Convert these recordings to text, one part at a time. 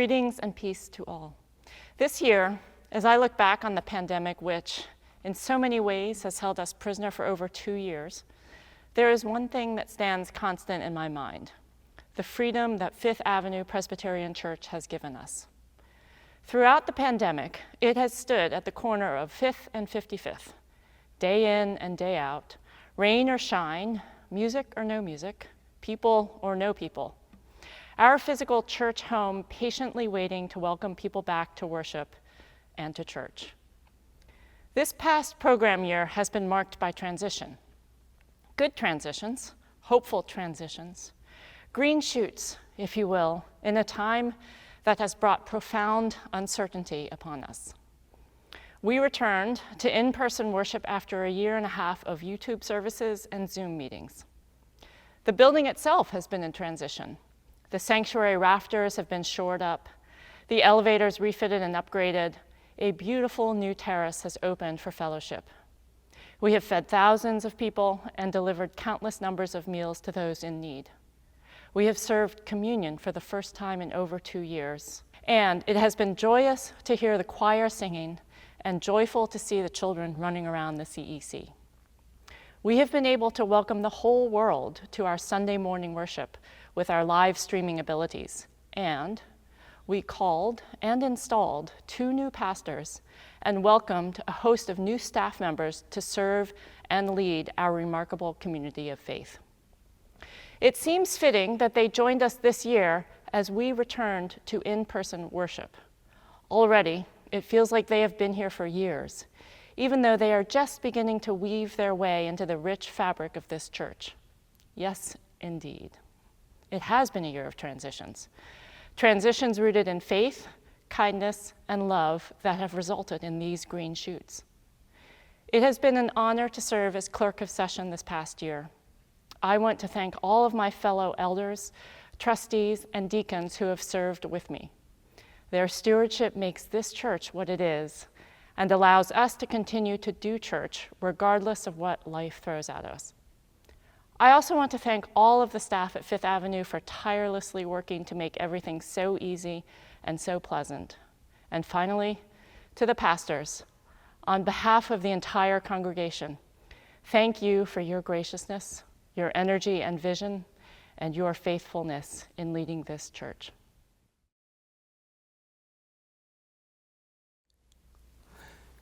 Greetings and peace to all. This year, as I look back on the pandemic, which in so many ways has held us prisoner for over 2 years, there is one thing that stands constant in my mind: the freedom that Fifth Avenue Presbyterian Church has given us. Throughout the pandemic, it has stood at the corner of 5th and 55th, day in and day out, rain or shine, music or no music, people or no people. Our physical church home patiently waiting to welcome people back to worship and to church. This past program year has been marked by transition. Good transitions, hopeful transitions, green shoots, if you will, in a time that has brought profound uncertainty upon us. We returned to in-person worship after a year and a half of YouTube services and Zoom meetings. The building itself has been in transition. The sanctuary rafters have been shored up, the elevators refitted and upgraded, a beautiful new terrace has opened for fellowship. We have fed thousands of people and delivered countless numbers of meals to those in need. We have served communion for the first time in over 2 years, and it has been joyous to hear the choir singing and joyful to see the children running around the CEC. We have been able to welcome the whole world to our Sunday morning worship with our live streaming abilities, and we called and installed 2 new pastors and welcomed a host of new staff members to serve and lead our remarkable community of faith. It seems fitting that they joined us this year as we returned to in-person worship. Already, it feels like they have been here for years, even though they are just beginning to weave their way into the rich fabric of this church. Yes, indeed. It has been a year of transitions. Transitions rooted in faith, kindness, and love that have resulted in these green shoots. It has been an honor to serve as clerk of session this past year. I want to thank all of my fellow elders, trustees, and deacons who have served with me. Their stewardship makes this church what it is and allows us to continue to do church regardless of what life throws at us. I also want to thank all of the staff at Fifth Avenue for tirelessly working to make everything so easy and so pleasant. And finally, to the pastors, on behalf of the entire congregation, thank you for your graciousness, your energy and vision, and your faithfulness in leading this church.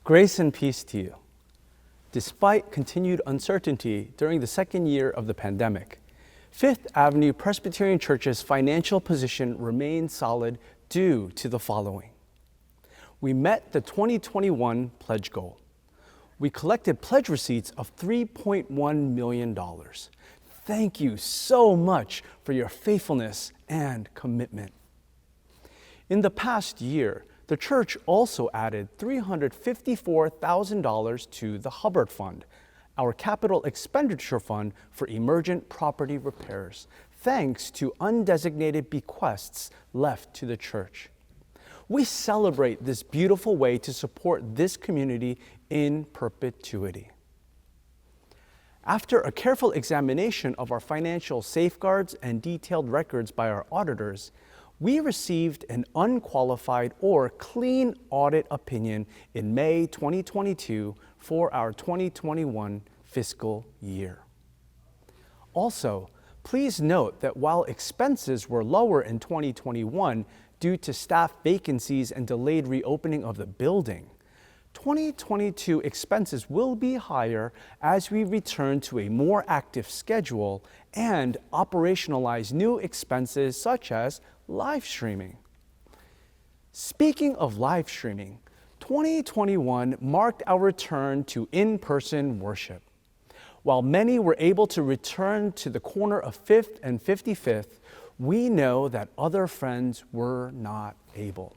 Grace and peace to you. Despite continued uncertainty during the second year of the pandemic, Fifth Avenue Presbyterian Church's financial position remained solid due to the following. We met the 2021 pledge goal. We collected pledge receipts of $3.1 million. Thank you so much for your faithfulness and commitment. In the past year, the church also added $354,000 to the Hubbard Fund, our capital expenditure fund for emergent property repairs, thanks to undesignated bequests left to the church. We celebrate this beautiful way to support this community in perpetuity. After a careful examination of our financial safeguards and detailed records by our auditors, we received an unqualified or clean audit opinion in May 2022 for our 2021 fiscal year. Also, please note that while expenses were lower in 2021 due to staff vacancies and delayed reopening of the building, 2022 expenses will be higher as we return to a more active schedule and operationalize new expenses such as live streaming. Speaking of live streaming, 2021 marked our return to in-person worship. While many were able to return to the corner of 5th and 55th, we know that other friends were not able.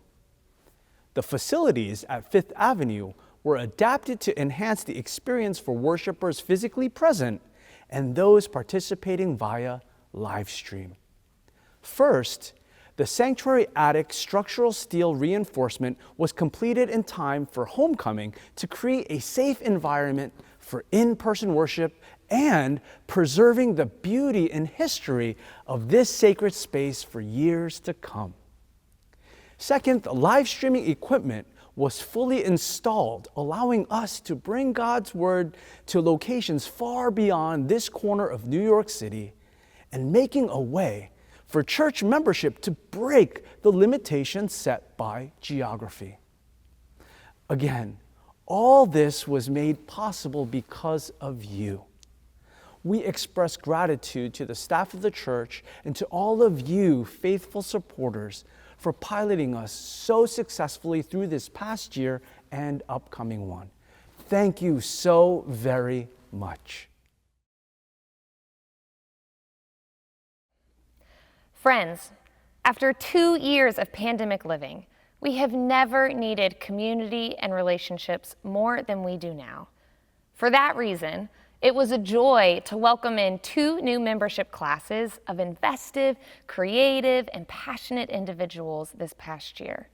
The facilities at Fifth Avenue were adapted to enhance the experience for worshipers physically present and those participating via live stream. First, the sanctuary attic structural steel reinforcement was completed in time for homecoming to create a safe environment for in-person worship and preserving the beauty and history of this sacred space for years to come. Second, the live streaming equipment was fully installed, allowing us to bring God's Word to locations far beyond this corner of New York City and making a way for church membership to break the limitations set by geography. Again, all this was made possible because of you. We express gratitude to the staff of the church and to all of you faithful supporters for piloting us so successfully through this past year and upcoming one. Thank you so very much. Friends, after 2 years of pandemic living, we have never needed community and relationships more than we do now. For that reason, it was a joy to welcome in 2 new membership classes of invested, creative, and passionate individuals this past year.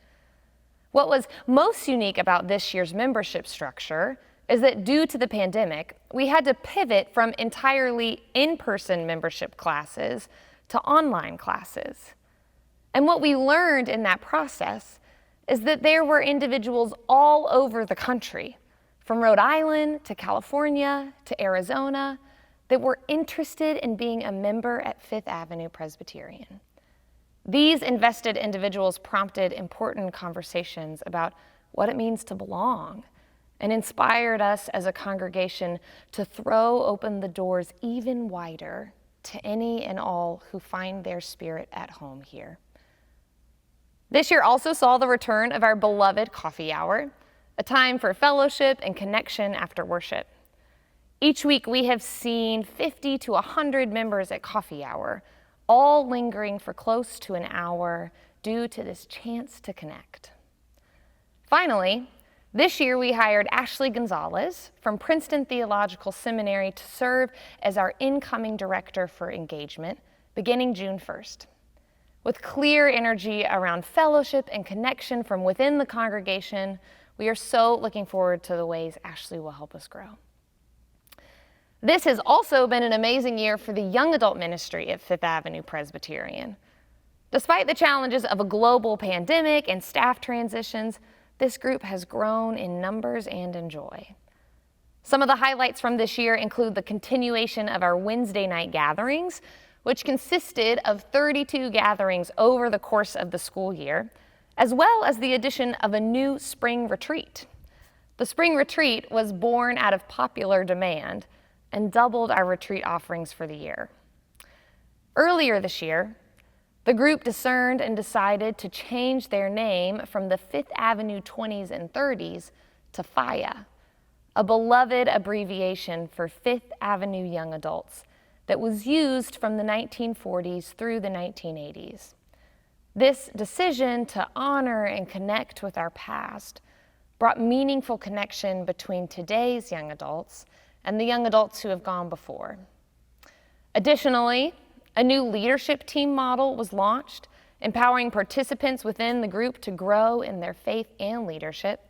What was most unique about this year's membership structure is that due to the pandemic, we had to pivot from entirely in-person membership classes to online classes. And what we learned in that process is that there were individuals all over the country, from Rhode Island to California to Arizona, that were interested in being a member at Fifth Avenue Presbyterian. These invested individuals prompted important conversations about what it means to belong and inspired us as a congregation to throw open the doors even wider to any and all who find their spirit at home here. This year also saw the return of our beloved coffee hour, a time for fellowship and connection after worship. Each week we have seen 50 to 100 members at coffee hour, all lingering for close to an hour due to this chance to connect. Finally, this year we hired Ashley Gonzalez from Princeton Theological Seminary to serve as our incoming director for engagement beginning June 1st. With clear energy around fellowship and connection from within the congregation, we are so looking forward to the ways Ashley will help us grow. This has also been an amazing year for the young adult ministry at Fifth Avenue Presbyterian. Despite the challenges of a global pandemic and staff transitions, this group has grown in numbers and in joy. Some of the highlights from this year include the continuation of our Wednesday night gatherings, which consisted of 32 gatherings over the course of the school year, as well as the addition of a new spring retreat. The spring retreat was born out of popular demand and doubled our retreat offerings for the year. Earlier this year, the group discerned and decided to change their name from the Fifth Avenue 20s and 30s to FIA, a beloved abbreviation for Fifth Avenue Young Adults that was used from the 1940s through the 1980s. This decision to honor and connect with our past brought meaningful connection between today's young adults and the young adults who have gone before. Additionally, a new leadership team model was launched, empowering participants within the group to grow in their faith and leadership.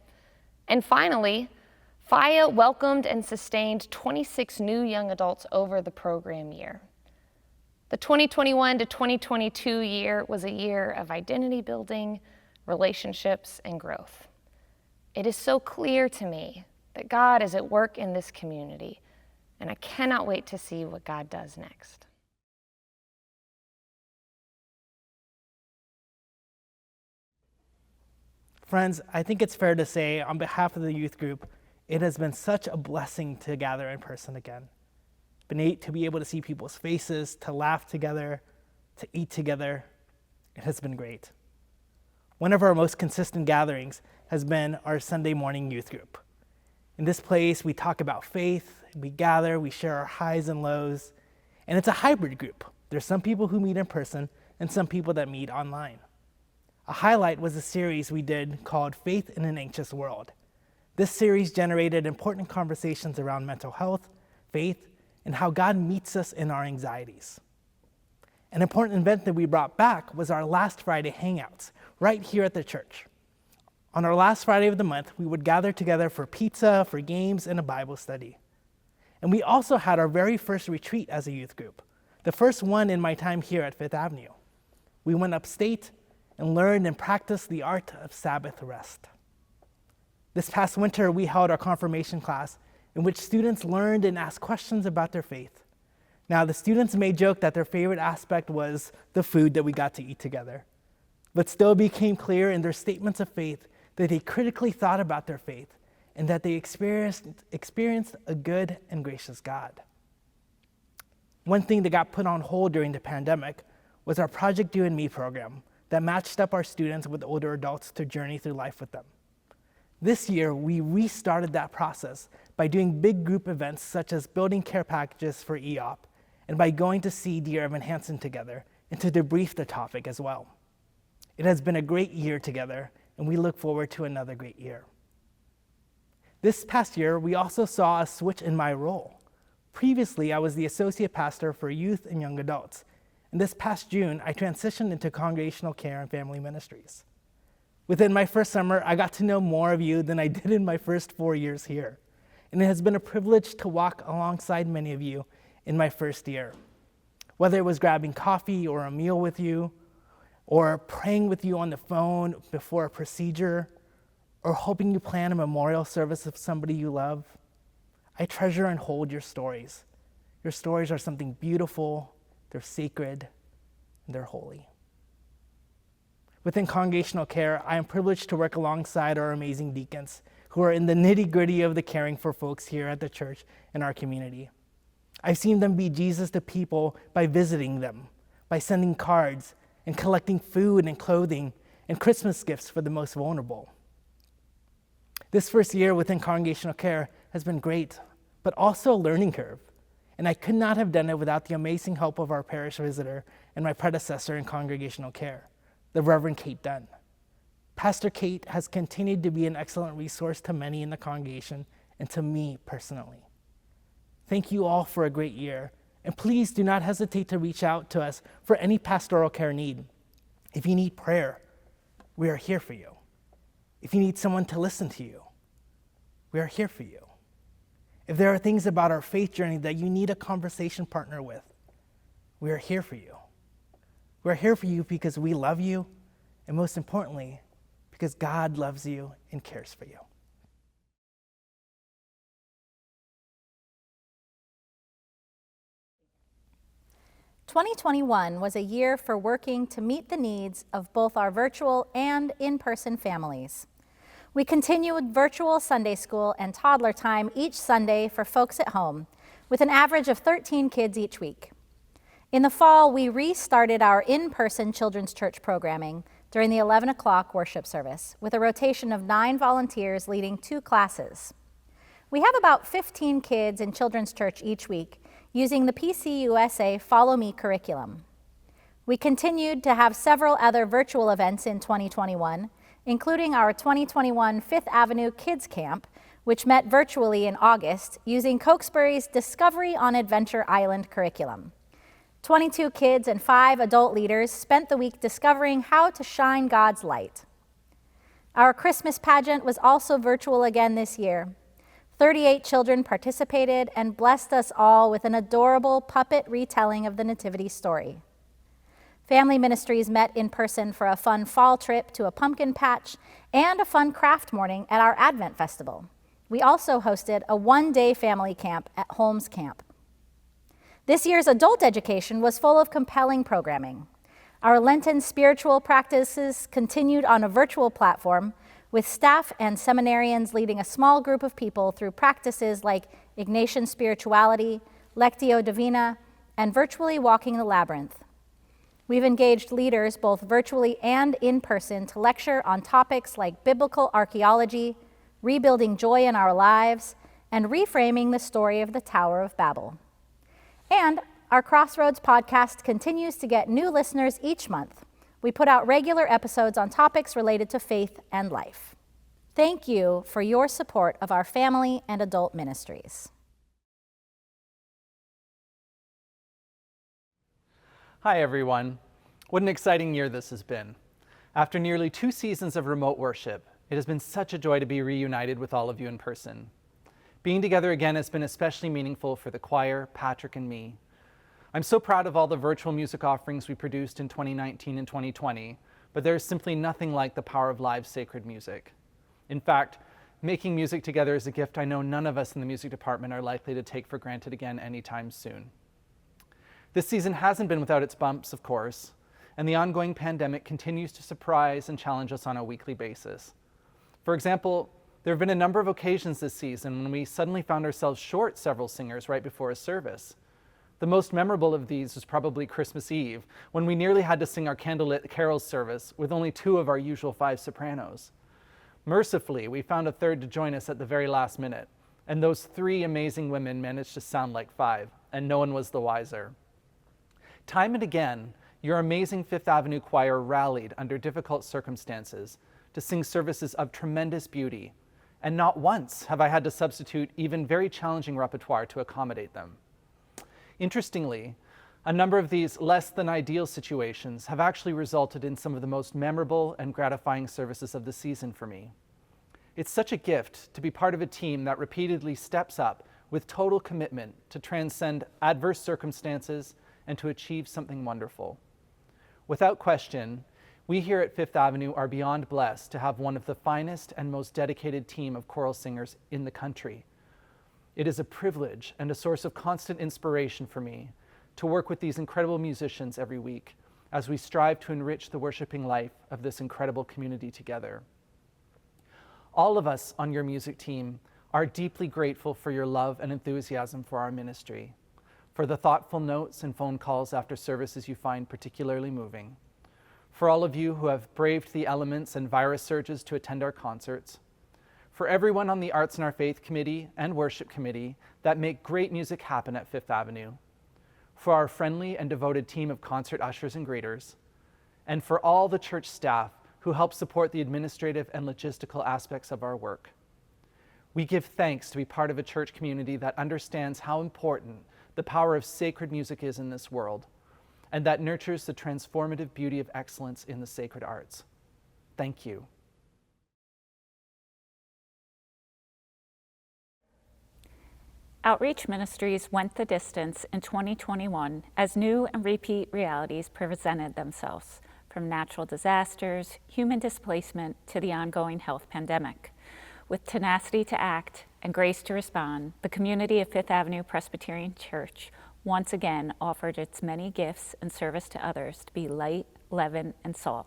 And finally, FIA welcomed and sustained 26 new young adults over the program year. The 2021 to 2022 year was a year of identity building, relationships, and growth. It is so clear to me that God is at work in this community, and I cannot wait to see what God does next. Friends, I think it's fair to say on behalf of the youth group, it has been such a blessing to gather in person again. To be able to see people's faces, to laugh together, to eat together. It has been great. One of our most consistent gatherings has been our Sunday morning youth group. In this place, we talk about faith, we gather, we share our highs and lows, and it's a hybrid group. There's some people who meet in person and some people that meet online. A highlight was a series we did called Faith in an Anxious World. This series generated important conversations around mental health, faith, and how God meets us in our anxieties. An important event that we brought back was our last Friday hangouts, right here at the church. On our last Friday of the month, we would gather together for pizza, for games, and a Bible study. And we also had our very first retreat as a youth group, the first one in my time here at Fifth Avenue. We went upstate, and learned and practiced the art of Sabbath rest. This past winter, we held our confirmation class in which students learned and asked questions about their faith. Now, the students may joke that their favorite aspect was the food that we got to eat together, but still became clear in their statements of faith that they critically thought about their faith and that they experienced a good and gracious God. One thing that got put on hold during the pandemic was our Project You and Me program that matched up our students with older adults to journey through life with them. This year, we restarted that process by doing big group events such as building care packages for EOP and by going to see Dear Evan Hansen together and to debrief the topic as well. It has been a great year together, and we look forward to another great year. This past year, we also saw a switch in my role. Previously, I was the associate pastor for youth and young adults, and this past June, I transitioned into congregational care and family ministries. Within my first summer, I got to know more of you than I did in my first 4 years here, and it has been a privilege to walk alongside many of you in my first year. Whether it was grabbing coffee or a meal with you, or praying with you on the phone before a procedure, or helping you plan a memorial service of somebody you love, I treasure and hold your stories. Your stories are something beautiful, they're sacred, and they're holy. Within congregational care, I am privileged to work alongside our amazing deacons who are in the nitty-gritty of the caring for folks here at the church and our community. I've seen them be Jesus to people by visiting them, by sending cards, and collecting food and clothing and Christmas gifts for the most vulnerable. This first year within congregational care has been great, but also a learning curve. And I could not have done it without the amazing help of our parish visitor and my predecessor in congregational care, the Reverend Kate Dunn. Pastor Kate has continued to be an excellent resource to many in the congregation and to me personally. Thank you all for a great year, and please do not hesitate to reach out to us for any pastoral care need. If you need prayer, we are here for you. If you need someone to listen to you, we are here for you. If there are things about our faith journey that you need a conversation partner with, we are here for you. We're here for you because we love you, and most importantly, because God loves you and cares for you. "2021 was a year for working to meet the needs of both our virtual and in-person families. We continued virtual Sunday school and toddler time each Sunday for folks at home, with an average of 13 kids each week. In the fall, we restarted our in-person children's church programming during the 11 o'clock worship service, with a rotation of 9 volunteers leading 2 classes. We have about 15 kids in children's church each week, using the PCUSA Follow Me curriculum. We continued to have several other virtual events in 2021, including our 2021 Fifth Avenue Kids Camp, which met virtually in August using Cokesbury's Discovery on Adventure Island curriculum. 22 kids and 5 adult leaders spent the week discovering how to shine God's light. Our Christmas pageant was also virtual again this year. 38 children participated and blessed us all with an adorable puppet retelling of the Nativity story. Family ministries met in person for a fun fall trip to a pumpkin patch and a fun craft morning at our Advent Festival. We also hosted a one-day family camp at Holmes Camp. This year's adult education was full of compelling programming. Our Lenten spiritual practices continued on a virtual platform, with staff and seminarians leading a small group of people through practices like Ignatian spirituality, Lectio Divina, and virtually walking the labyrinth. We've engaged leaders both virtually and in person to lecture on topics like biblical archaeology, rebuilding joy in our lives, and reframing the story of the Tower of Babel. And our Crossroads podcast continues to get new listeners each month. We put out regular episodes on topics related to faith and life. Thank you for your support of our family and adult ministries. Hi, everyone. What an exciting year this has been. After nearly 2 seasons of remote worship, it has been such a joy to be reunited with all of you in person. Being together again has been especially meaningful for the choir, Patrick, and me. I'm so proud of all the virtual music offerings we produced in 2019 and 2020, but there is simply nothing like the power of live sacred music. In fact, making music together is a gift I know none of us in the music department are likely to take for granted again anytime soon. This season hasn't been without its bumps, of course, and the ongoing pandemic continues to surprise and challenge us on a weekly basis. For example, there have been a number of occasions this season when we suddenly found ourselves short several singers right before a service. The most memorable of these was probably Christmas Eve, when we nearly had to sing our candlelit carols service with only 2 of our usual 5 sopranos. Mercifully, we found a third to join us at the very last minute, and those 3 amazing women managed to sound like 5, and no one was the wiser. Time and again, your amazing Fifth Avenue Choir rallied under difficult circumstances to sing services of tremendous beauty, and not once have I had to substitute even very challenging repertoire to accommodate them. Interestingly, a number of these less than ideal situations have actually resulted in some of the most memorable and gratifying services of the season for me. It's such a gift to be part of a team that repeatedly steps up with total commitment to transcend adverse circumstances and to achieve something wonderful. Without question, we here at Fifth Avenue are beyond blessed to have one of the finest and most dedicated team of choral singers in the country. It is a privilege and a source of constant inspiration for me to work with these incredible musicians every week as we strive to enrich the worshiping life of this incredible community together. All of us on your music team are deeply grateful for your love and enthusiasm for our ministry, for the thoughtful notes and phone calls after services you find particularly moving, for all of you who have braved the elements and virus surges to attend our concerts, for everyone on the Arts and Our Faith Committee and Worship Committee that make great music happen at Fifth Avenue, for our friendly and devoted team of concert ushers and greeters, and for all the church staff who help support the administrative and logistical aspects of our work. We give thanks to be part of a church community that understands how important the power of sacred music is in this world, and that nurtures the transformative beauty of excellence in the sacred arts. Thank you. Outreach Ministries went the distance in 2021 as new and repeat realities presented themselves, from natural disasters, human displacement, to the ongoing health pandemic. With tenacity to act and grace to respond, the community of Fifth Avenue Presbyterian Church once again offered its many gifts and service to others to be light, leaven, and salt.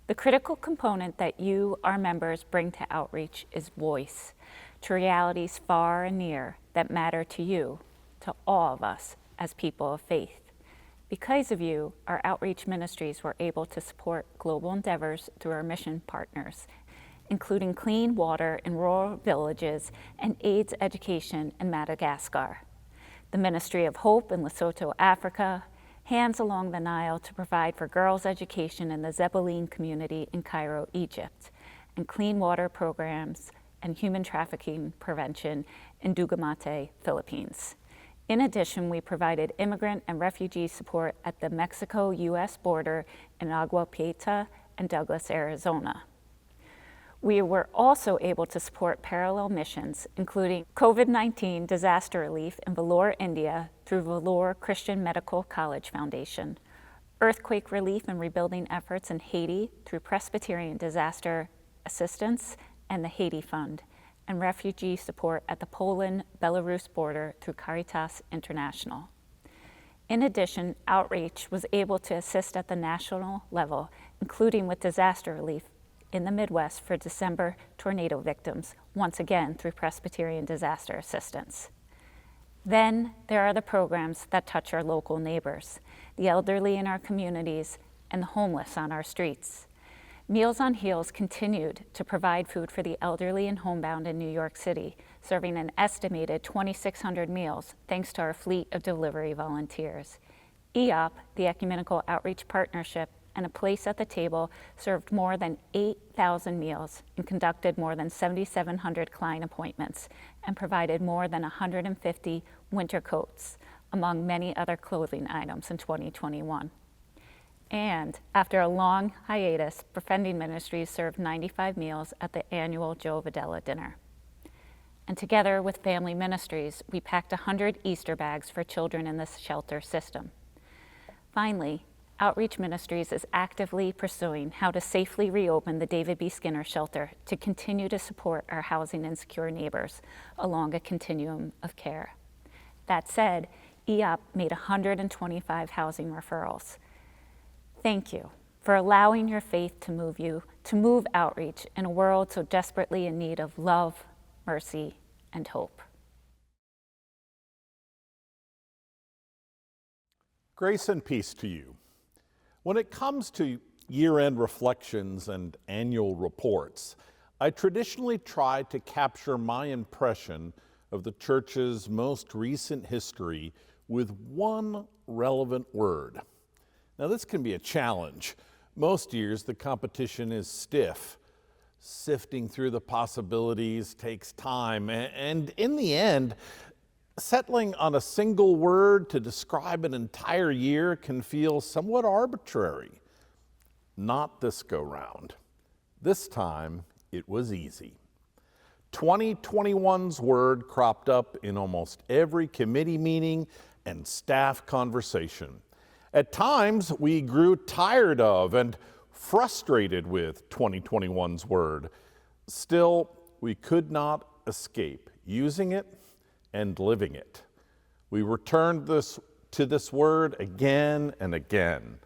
The critical component that you, our members, bring to outreach is voice, to realities far and near that matter to you, to all of us as people of faith. Because of you, our outreach ministries were able to support global endeavors through our mission partners, including clean water in rural villages and AIDS education in Madagascar, the Ministry of Hope in Lesotho, Africa, Hands Along the Nile to provide for girls' education in the Zebulun community in Cairo, Egypt, and clean water programs and human trafficking prevention in Dugamate, Philippines. In addition, we provided immigrant and refugee support at the Mexico-U.S. border in Agua Prieta and Douglas, Arizona. We were also able to support parallel missions, including COVID-19 disaster relief in Vellore, India, through Vellore Christian Medical College Foundation, earthquake relief and rebuilding efforts in Haiti through Presbyterian Disaster Assistance and the Haiti Fund, and refugee support at the Poland-Belarus border through Caritas International. In addition, Outreach was able to assist at the national level, including with disaster relief in the Midwest for December tornado victims, once again through Presbyterian Disaster Assistance. Then there are the programs that touch our local neighbors, the elderly in our communities, and the homeless on our streets. Meals on Wheels continued to provide food for the elderly and homebound in New York City, serving an estimated 2,600 meals thanks to our fleet of delivery volunteers. EOP, the Ecumenical Outreach Partnership, and A Place at the Table served more than 8,000 meals and conducted more than 7,700 client appointments and provided more than 150 winter coats, among many other clothing items in 2021. And after a long hiatus, Befriending Ministries served 95 meals at the annual Joe Videla dinner. And together with Family Ministries, we packed 100 Easter bags for children in the shelter system. Finally, Outreach Ministries is actively pursuing how to safely reopen the David B. Skinner Shelter to continue to support our housing insecure neighbors along a continuum of care. That said, EOP made 125 housing referrals. Thank you for allowing your faith to move outreach in a world so desperately in need of love, mercy, and hope. Grace and peace to you. When it comes to year-end reflections and annual reports, I traditionally try to capture my impression of the church's most recent history with one relevant word. Now, this can be a challenge. Most years, the competition is stiff. Sifting through the possibilities takes time, and in the end, settling on a single word to describe an entire year can feel somewhat arbitrary. Not this go-round. This time, it was easy. 2021's word cropped up in almost every committee meeting and staff conversation. At times, we grew tired of and frustrated with 2021's word. Still, we could not escape using it and living it. We returned to this word again and again.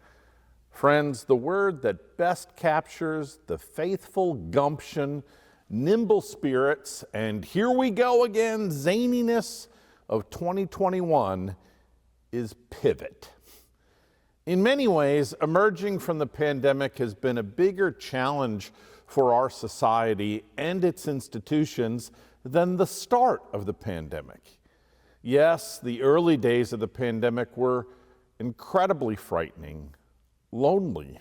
Friends, the word that best captures the faithful gumption, nimble spirits, and here we go again zaniness of 2021 is pivot. In many ways, emerging from the pandemic has been a bigger challenge for our society and its institutions than the start of the pandemic. Yes, the early days of the pandemic were incredibly frightening, lonely,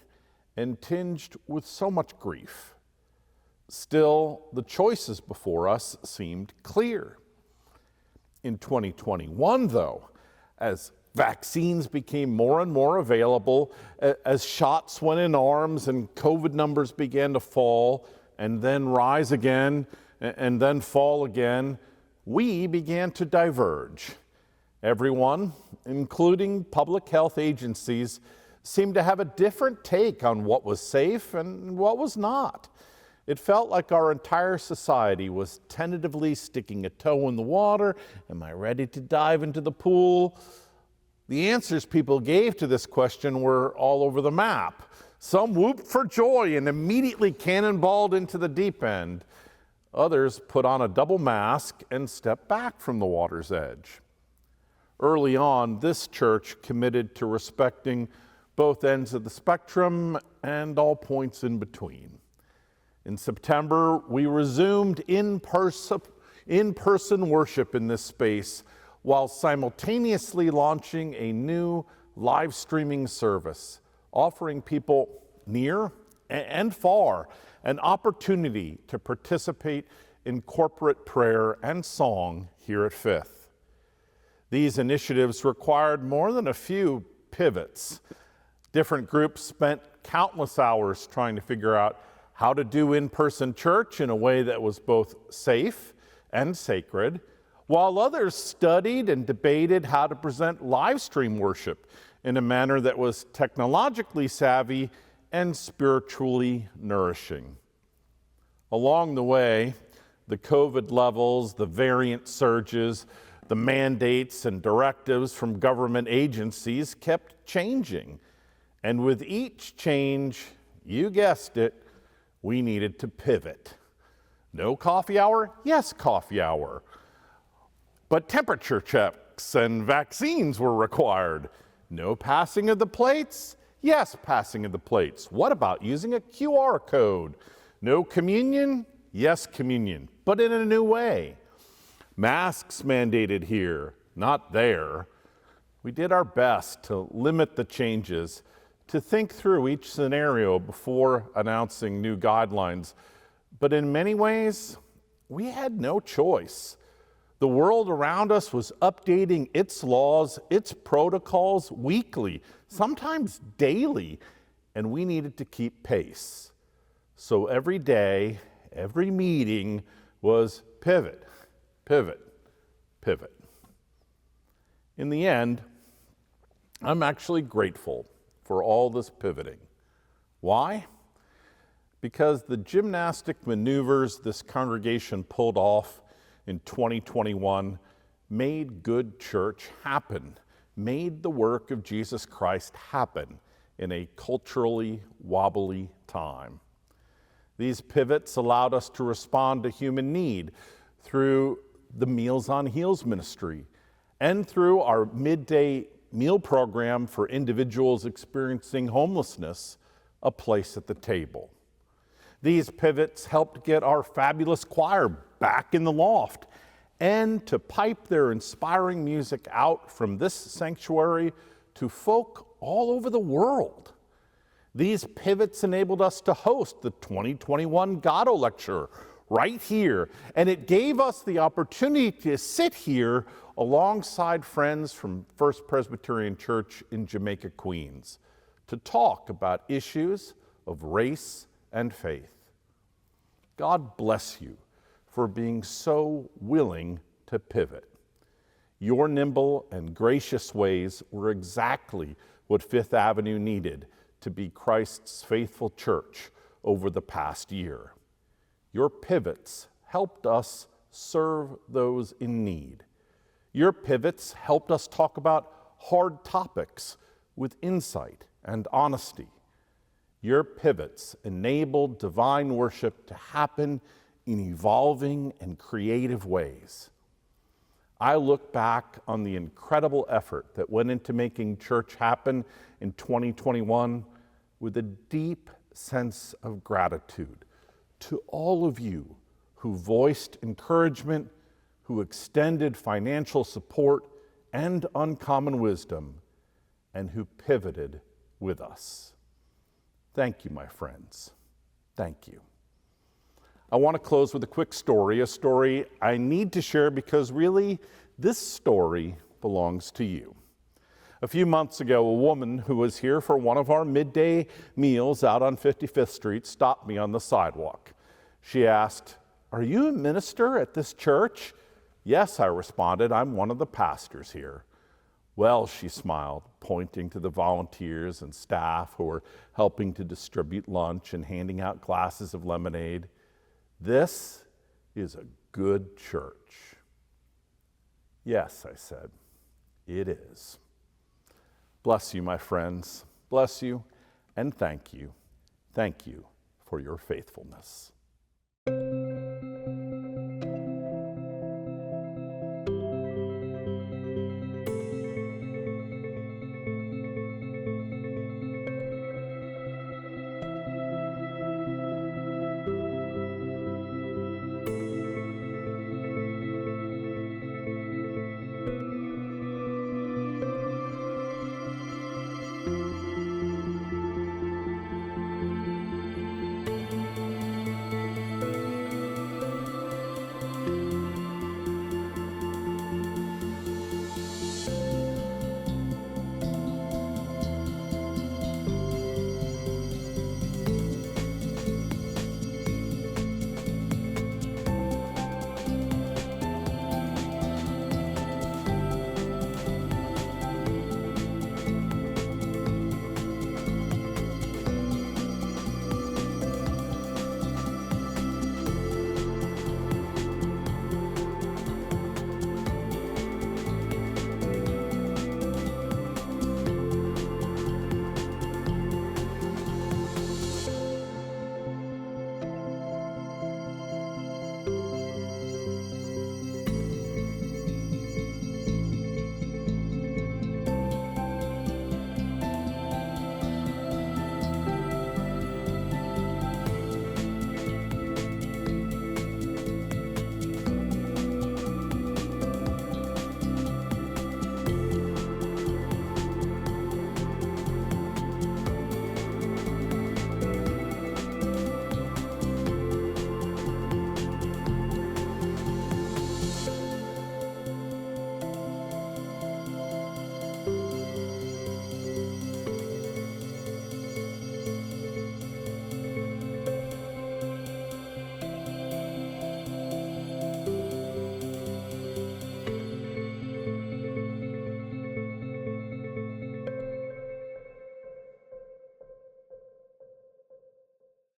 and tinged with so much grief. Still, the choices before us seemed clear. In 2021, though, as vaccines became more and more available, as shots went in arms and COVID numbers began to fall and then rise again and then fall again, we began to diverge. Everyone, including public health agencies, seemed to have a different take on what was safe and what was not. It felt like our entire society was tentatively sticking a toe in the water. Am I ready to dive into the pool? The answers people gave to this question were all over the map. Some whooped for joy and immediately cannonballed into the deep end. Others put on a double mask and stepped back from the water's edge. Early on, this church committed to respecting both ends of the spectrum and all points in between. In September, we resumed in-person worship in this space while simultaneously launching a new live streaming service, offering people near and far an opportunity to participate in corporate prayer and song here at Fifth. These initiatives required more than a few pivots. Different groups spent countless hours trying to figure out how to do in-person church in a way that was both safe and sacred, while others studied and debated how to present live stream worship in a manner that was technologically savvy and spiritually nourishing. Along the way, the COVID levels, the variant surges, the mandates and directives from government agencies kept changing. And with each change, you guessed it, we needed to pivot. No coffee hour? Yes, coffee hour. But temperature checks and vaccines were required. No passing of the plates? Yes, passing of the plates. What about using a QR code? No communion? Yes, communion, but in a new way. Masks mandated here, not there. We did our best to limit the changes, to think through each scenario before announcing new guidelines. But in many ways, we had no choice. The world around us was updating its laws, its protocols weekly, sometimes daily, and we needed to keep pace. So every day, every meeting was pivot, pivot, pivot. In the end, I'm actually grateful for all this pivoting. Why? Because the gymnastic maneuvers this congregation pulled off in 2021 made good church happen, made the work of Jesus Christ happen in a culturally wobbly time. These pivots allowed us to respond to human need through the Meals on Heels ministry and through our midday meal program for individuals experiencing homelessness, A Place at the Table. These pivots helped get our fabulous choir back in the loft and to pipe their inspiring music out from this sanctuary to folk all over the world. These pivots enabled us to host the 2021 Gatto Lecture right here, and it gave us the opportunity to sit here alongside friends from First Presbyterian Church in Jamaica, Queens, to talk about issues of race and faith. God bless you for being so willing to pivot. Your nimble and gracious ways were exactly what Fifth Avenue needed to be Christ's faithful church over the past year. Your pivots helped us serve those in need. Your pivots helped us talk about hard topics with insight and honesty. Your pivots enabled divine worship to happen in evolving and creative ways. I look back on the incredible effort that went into making church happen in 2021 with a deep sense of gratitude to all of you who voiced encouragement, who extended financial support and uncommon wisdom, and who pivoted with us. Thank you, my friends. Thank you. I want to close with a quick story, a story I need to share because really this story belongs to you. A few months ago, a woman who was here for one of our midday meals out on 55th Street stopped me on the sidewalk. She asked, "Are you a minister at this church?" "Yes," I responded, "I'm one of the pastors here." "Well," she smiled, pointing to the volunteers and staff who were helping to distribute lunch and handing out glasses of lemonade, "this is a good church." "Yes," I said, "it is." Bless you, my friends. Bless you, and thank you. Thank you for your faithfulness.